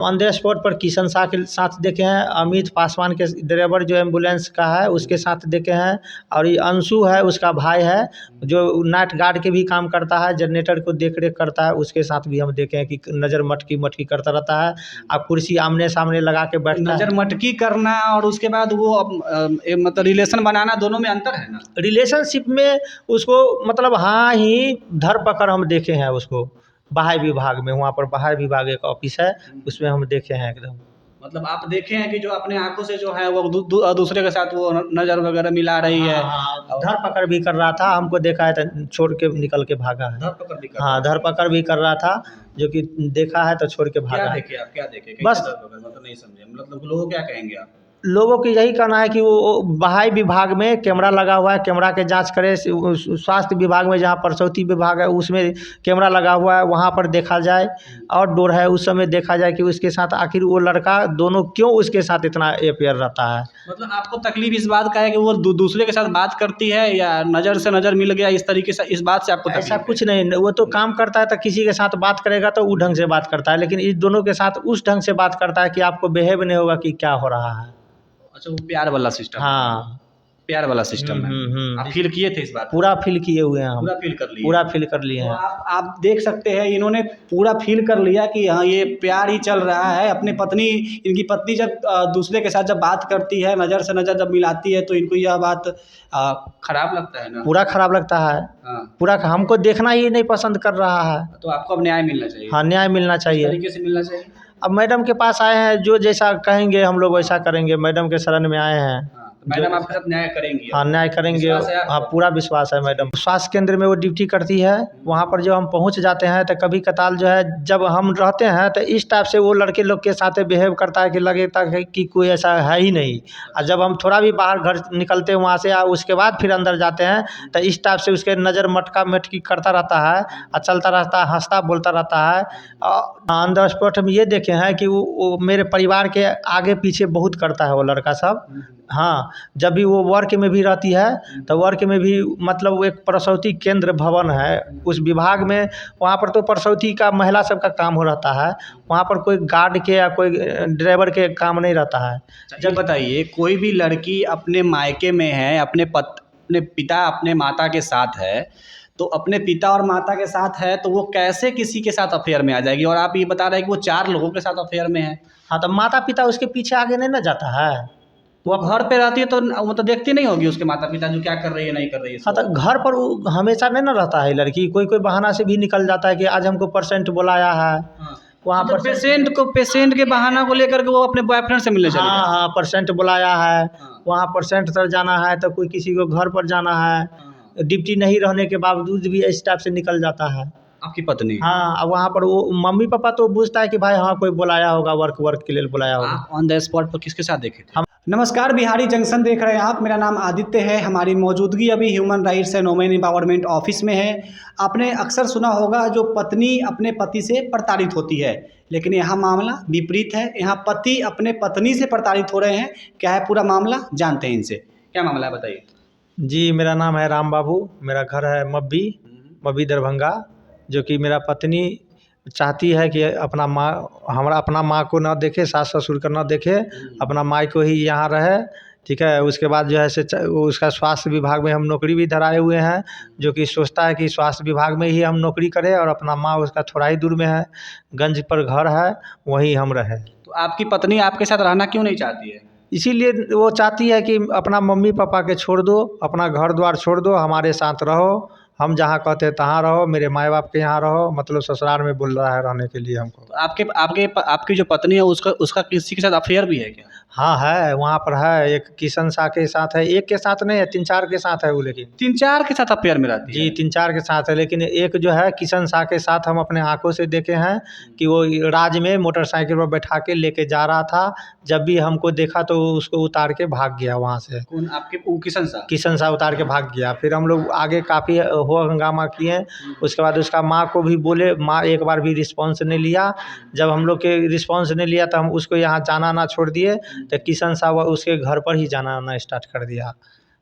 On the spot पर किशन शाह के साथ देखे हैं, अमित पासवान के ड्राइवर जो एम्बुलेंस का है उसके साथ देखे हैं, और ये अंशु है उसका भाई है जो नाइट गार्ड के भी काम करता है, जनरेटर को देख रेख करता है, उसके साथ भी हम देखे हैं कि नज़र मटकी मटकी करता रहता है। अब कुर्सी आमने सामने लगा के बैठता है। नज़र मटकी करना और उसके बाद वो मतलब रिलेशन बनाना, दोनों में अंतर है ना? रिलेशनशिप में उसको मतलब हाँ ही धरपकड़ हम देखे हैं उसको बाह्य विभाग में, वहाँ पर बाह्य विभाग एक ऑफिस है उसमें हम देखे हैं एकदम। मतलब आप देखे हैं कि जो अपने आंखों से जो है वो दूसरे के साथ वो नज़र वगैरह मिला रही है। धरपकड़ भी कर रहा था, हमको देखा है तो छोड़ के निकल के भागा है। धरपकड़ भी कर हाँ, धरपकड़ भी कर रहा था, जो कि देखा है तो छोड़ के भागा क्या है। देखे आप, क्या देखे? बस मतलब नहीं समझे, मतलब लोगों क्या कहेंगे आप? लोगों की यही कहना है कि वो बाह्य विभाग में कैमरा लगा हुआ है, कैमरा के जांच करें। स्वास्थ्य विभाग में जहाँ प्रसूति विभाग है उसमें कैमरा लगा हुआ है, वहाँ पर देखा जाए। आउटडोर है उस समय देखा जाए कि उसके साथ आखिर वो लड़का दोनों क्यों उसके साथ इतना अफेयर रहता है। मतलब आपको तकलीफ इस बात का है कि वो दूसरे के साथ बात करती है, या नज़र से नज़र मिल गया इस तरीके से, इस बात से आपको ऐसा तकलीफ कुछ नहीं, वो तो काम करता है तो किसी के साथ बात करेगा तो वो ढंग से बात करता है, लेकिन इस दोनों के साथ उस ढंग से बात करता है कि आपको बिहेव नहीं होगा कि क्या हो रहा है। अच्छा, वो प्यार वाला सिस्टम? हाँ, प्यार वाला सिस्टम है। आप फील किए थे इस बात को? पूरा फील किए हुए हैं हम, पूरा फील कर लिए? पूरा फील कर लिए तो हैं। आप देख सकते हैं इन्होंने पूरा फील कर लिया कि हाँ ये प्यार ही चल रहा है। अपनी पत्नी, इनकी पत्नी जब दूसरे के साथ जब बात करती है, नज़र से नज़र जब मिलाती है, तो इनको यह बात खराब लगता है ना? पूरा खराब लगता है। हाँ। पूरा हमको देखना ही नहीं पसंद कर रहा है। तो आपको अब न्याय मिलना चाहिए। हाँ, न्याय मिलना किस चाहिए। तरीके से मिलना चाहिए? अब मैडम के पास आए हैं, जो जैसा कहेंगे हम लोग वैसा करेंगे, मैडम के शरण में आए हैं। तो मैडम आपके साथ न्याय करेंगी? हाँ, न्याय करेंगे। विश्वास है आपको? हाँ, पूरा विश्वास है मैडम। स्वास्थ्य केंद्र में वो ड्यूटी करती है, वहाँ पर जो हम पहुँच जाते हैं तो कभी कताल जो है जब हम रहते हैं तो इस टाइप से वो लड़के लोग के साथ बिहेव करता है कि लगता है कि कोई ऐसा है ही नहीं। और जब हम थोड़ा भी बाहर घर निकलते हैं वहाँ से, उसके बाद फिर अंदर जाते हैं तो इस टाइप से उसके नज़र मटका मटकी करता रहता है और चलता रहता है, हंसता बोलता रहता है। ऑन द स्पॉट हम ये देखे हैं कि वो मेरे परिवार के आगे पीछे बहुत करता है वो लड़का सब। हाँ, जब भी वो वर्क में भी रहती है तो वर्क में भी मतलब वो एक प्रसूति केंद्र भवन है उस विभाग में, वहाँ पर तो प्रसूति का महिला सब का काम हो रहता है, वहाँ पर कोई गार्ड के या कोई ड्राइवर के काम नहीं रहता है। जब बताइए, कोई भी लड़की अपने मायके में है, अपने पिता अपने माता के साथ है, तो अपने पिता और माता के साथ है तो वो कैसे किसी के साथ अफेयर में आ जाएगी? और आप ये बता रहे हैं कि वो 4 लोगों के साथ अफेयर में है। हाँ, तो माता पिता उसके पीछे आगे नहीं ना जाता है। वो घर पे रहती है तो वो तो देखती नहीं होगी उसके माता पिता जो क्या कर रही है, नहीं कर रही है। हाँ, तो घर पर वो हमेशा नहीं ना रहता है लड़की, कोई कोई बहाना से भी निकल जाता है कि आज हमको परसेंट बुलाया है। हाँ। वहाँ तो पेशेंट के बहाना को लेकर के वो अपने बॉयफ्रेंड से मिलने चले हाँ जाते हैं। हाँ, परसेंट बुलाया है, हाँ। वहाँ परसेंट तर जाना है तो कोई किसी को घर पर जाना है, हाँ। ड्यूटी नहीं रहने के बावजूद भी इस टाइप से निकल जाता है। आपकी पत्नी? हाँ, अब वहाँ पर वो मम्मी पापा तो पूछता है कि भाई हाँ कोई बुलाया होगा, वर्क के लिए बुलाया होगा। आप ऑन द स्पॉट पर किसके साथ देखे थे? नमस्कार, बिहारी जंक्शन देख रहे हैं आप। मेरा नाम आदित्य है। हमारी मौजूदगी अभी human rights and women empowerment office में है। आपने अक्सर सुना होगा जो पत्नी अपने पति से प्रताड़ित होती है, लेकिन यहाँ मामला विपरीत है। यहाँ पति अपने पत्नी से प्रताड़ित हो रहे हैं। क्या है पूरा मामला, जानते हैं इनसे। क्या मामला है बताइए। जी, मेरा नाम है राम बाबू, मेरा घर है मब्बी दरभंगा। जो कि मेरा पत्नी चाहती है कि अपना माँ को ना देखे, सास ससुर को ना देखे, अपना माँ को ही यहाँ रहे। ठीक है, उसके बाद जो है से उसका स्वास्थ्य विभाग में हम नौकरी भी धराए हुए हैं, जो कि सोचता है कि स्वास्थ्य विभाग में ही हम नौकरी करें और अपना माँ उसका थोड़ा ही दूर में है, गंज पर घर है, वहीं हम रहे। तो आपकी पत्नी आपके साथ रहना क्यों नहीं चाहती है? इसीलिए वो चाहती है कि अपना मम्मी पापा के छोड़ दो, अपना घर द्वार छोड़ दो, हमारे साथ रहो, हम जहाँ कहते हैं तहाँ रहो, मेरे माँ बाप के यहाँ रहो। मतलब ससुराल में बोल रहा है रहने के लिए हमको। तो आपकी जो पत्नी है उसका किसी के साथ अफेयर भी है क्या? हाँ है, वहाँ पर है, एक किशन शाह के साथ है, एक के साथ नहीं है, 3-4 के साथ है वो। लेकिन 3-4 के साथ अफेयर में रहती है? जी, 3-4 के साथ है, लेकिन एक जो है किशन शाह के साथ हम अपने आंखों से देखे हैं कि वो राज में मोटरसाइकिल पर बैठा के लेके जा रहा था। जब भी हमको देखा तो उसको उतार के भाग गया वहाँ से। कौन आपके? वो किशन शाह उतार के भाग गया। फिर हम लोग आगे काफ़ी हो हंगामा किए। उसके बाद उसका माँ को भी बोले, माँ एक बार भी रिस्पॉन्स नहीं लिया। जब हम लोग के रिस्पॉन्स नहीं लिया तो हम उसको यहाँ जाना ना छोड़ दिए, तो किशन शाह उसके घर पर ही जाना आना स्टार्ट कर दिया,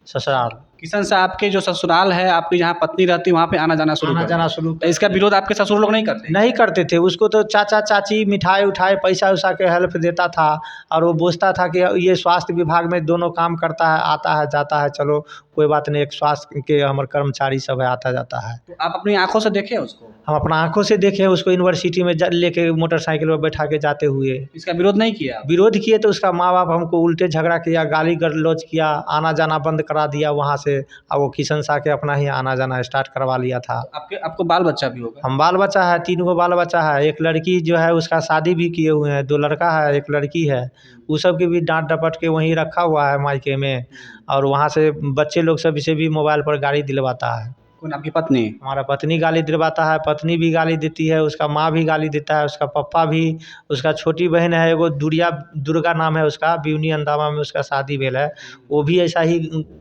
ससुराल। किशन से आपके जो ससुराल है, आपकी जहाँ पत्नी रहती है वहाँ पे आना जाना शुरू आना कर जाना दिया। शुरू तो इसका विरोध आपके ससुर लोग नहीं करते? नहीं करते थे। उसको तो चाचा चाची मिठाई उठाई पैसा उसा के हेल्प देता था, और वो पूछता था कि ये स्वास्थ्य विभाग में दोनों काम करता है, आता है जाता है, चलो कोई बात नहीं, एक स्वास्थ्य के हमारे कर्मचारी सब है, आता जाता है। तो आप अपनी आँखों से देखे उसको? हम अपना आंखों से देखे उसको यूनिवर्सिटी में लेके मोटरसाइकिल में बैठा के जाते हुए। इसका विरोध नहीं किया? विरोध किए तो उसका माँ बाप हमको उल्टे झगड़ा किया, गाली गलौज किया, आना जाना बंद करा दिया वहाँ से। और वो किशन सा के अपना ही आना जाना स्टार्ट करवा लिया था। आपको बाल बच्चा भी होगा? हम बाल बच्चा है, 3 गो बाल बच्चा है। एक लड़की जो है उसका शादी भी किए हुए हैं, 2 लड़का है, 1 लड़की है। वो सब के भी डांट डपट के वहीं रखा हुआ है मायके में, और वहाँ से बच्चे लोग सब से भी मोबाइल पर गाली दिलवाता है। कौन, आपकी पत्नी? हमारा पत्नी गाली दिलवाता है, पत्नी भी गाली देती है, उसका माँ भी गाली देता है, उसका पप्पा भी। उसका छोटी बहन है एगो, दुर्गा नाम है उसका, बिवनी अंदावा में उसका शादी भेल है, वो भी ऐसा ही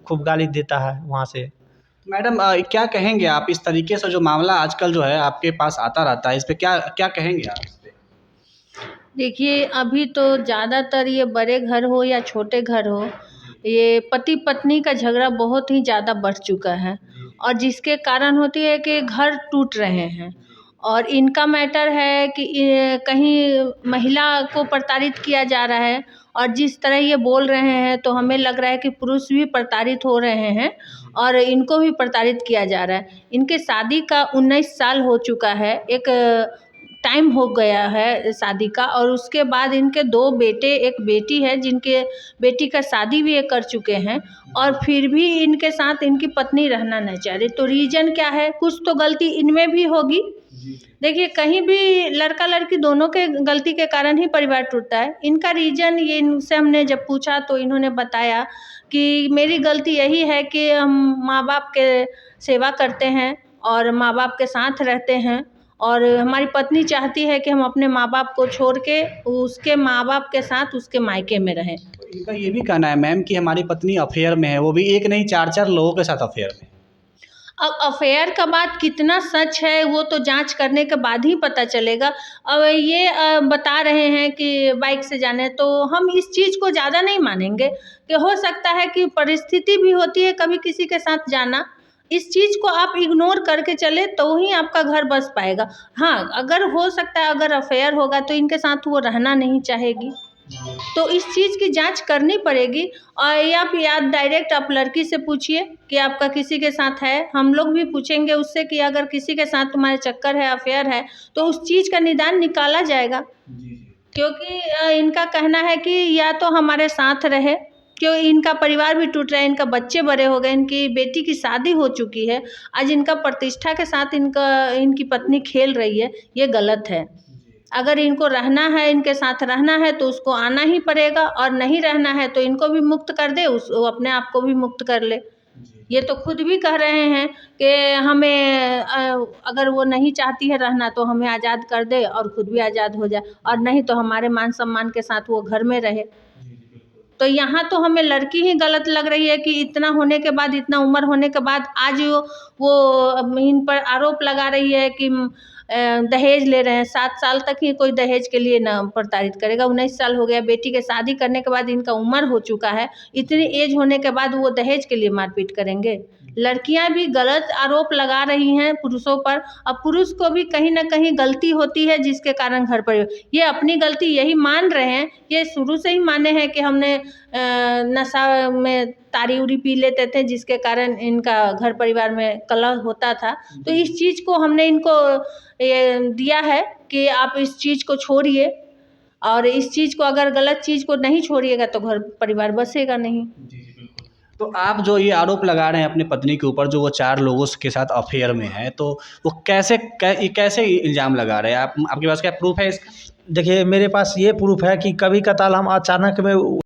खूब गाली देता है वहाँ से। मैडम क्या कहेंगे आप इस तरीके से जो मामला आजकल जो है आपके पास आता रहता है, इस पे क्या क्या कहेंगे आप इस पे? देखिए, अभी तो ज़्यादातर ये बड़े घर हो या छोटे घर हो, ये पति पत्नी का झगड़ा बहुत ही ज़्यादा बढ़ चुका है, और जिसके कारण होती है कि घर टूट रहे हैं। और इनका मैटर है कि कहीं महिला को प्रताड़ित किया जा रहा है, और जिस तरह ये बोल रहे हैं तो हमें लग रहा है कि पुरुष भी प्रताड़ित हो रहे हैं और इनको भी प्रताड़ित किया जा रहा है। इनके शादी का 19 साल हो चुका है, एक टाइम हो गया है शादी का, और उसके बाद इनके 2 बेटे, 1 बेटी है, जिनके बेटी का शादी भी ये कर चुके हैं, और फिर भी इनके साथ इनकी पत्नी रहना नहीं चाह रही। तो रीज़न क्या है? कुछ तो गलती इनमें भी होगी। देखिए, कहीं भी लड़का लड़की दोनों के गलती के कारण ही परिवार टूटता है। इनका रीज़न ये, इनसे हमने जब पूछा तो इन्होंने बताया कि मेरी गलती यही है कि हम माँ बाप के सेवा करते हैं और माँ बाप के साथ रहते हैं, और हमारी पत्नी चाहती है कि हम अपने माँ बाप को छोड़ के उसके माँ बाप के साथ उसके मायके में रहें। इनका ये भी कहना है मैम कि हमारी पत्नी अफेयर में है, वो भी एक नहीं 4-4 लोगों के साथ अफेयर में। अब अफेयर का बात कितना सच है वो तो जांच करने के बाद ही पता चलेगा। अब ये बता रहे हैं कि बाइक से जाने, तो हम इस चीज़ को ज़्यादा नहीं मानेंगे कि हो सकता है कि परिस्थिति भी होती है कभी किसी के साथ जाना। इस चीज़ को आप इग्नोर करके चले तो ही आपका घर बस पाएगा। हाँ, अगर हो सकता है अगर अफेयर होगा तो इनके साथ वो रहना नहीं चाहेगी, तो इस चीज़ की जांच करनी पड़ेगी। और या फिर आप डायरेक्ट आप लड़की से पूछिए कि आपका किसी के साथ है, हम लोग भी पूछेंगे उससे कि अगर किसी के साथ तुम्हारे चक्कर है, अफेयर है, तो उस चीज़ का निदान निकाला जाएगा। क्योंकि इनका कहना है कि या तो हमारे साथ रहे, क्यों इनका परिवार भी टूट रहा है, इनका बच्चे बड़े हो गए, इनकी बेटी की शादी हो चुकी है, आज इनका प्रतिष्ठा के साथ इनकी पत्नी खेल रही है, ये गलत है। अगर इनको रहना है, इनके साथ रहना है तो उसको आना ही पड़ेगा, और नहीं रहना है तो इनको भी मुक्त कर दे, वो अपने आप को भी मुक्त कर ले। ये तो खुद भी कह रहे हैं कि हमें अगर वो नहीं चाहती है रहना तो हमें आज़ाद कर दे और खुद भी आज़ाद हो जाए, और नहीं तो हमारे मान सम्मान के साथ वो घर में रहे। तो यहाँ तो हमें लड़की ही गलत लग रही है कि इतना होने के बाद, इतना उम्र होने के बाद आज वो इन पर आरोप लगा रही है कि दहेज ले रहे हैं। 7 साल तक ही कोई दहेज के लिए ना प्रताड़ित करेगा। 19 साल हो गया, बेटी के शादी करने के बाद इनका उम्र हो चुका है, इतनी एज होने के बाद वो दहेज के लिए मारपीट करेंगे। लड़कियां भी गलत आरोप लगा रही हैं पुरुषों पर, अब पुरुष को भी कहीं ना कहीं गलती होती है जिसके कारण घर पर ये अपनी गलती यही मान रहे हैं। ये शुरू से ही माने हैं कि हमने नशा में तारी उरी पी लेते थे जिसके कारण इनका घर परिवार में कलह होता था। तो इस चीज़ को हमने इनको ये दिया है कि आप इस चीज़ को छोड़िए, और इस चीज़ को अगर गलत चीज़ को नहीं छोड़िएगा तो घर परिवार बसेगा नहीं। तो आप जो ये आरोप लगा रहे हैं अपनी पत्नी के ऊपर, जो वो 4 लोगों के साथ अफेयर में है, तो वो कैसे इल्ज़ाम लगा रहे हैं? आपके पास क्या प्रूफ है इसका? देखिए, मेरे पास ये प्रूफ है कि कभी कताल हम अचानक में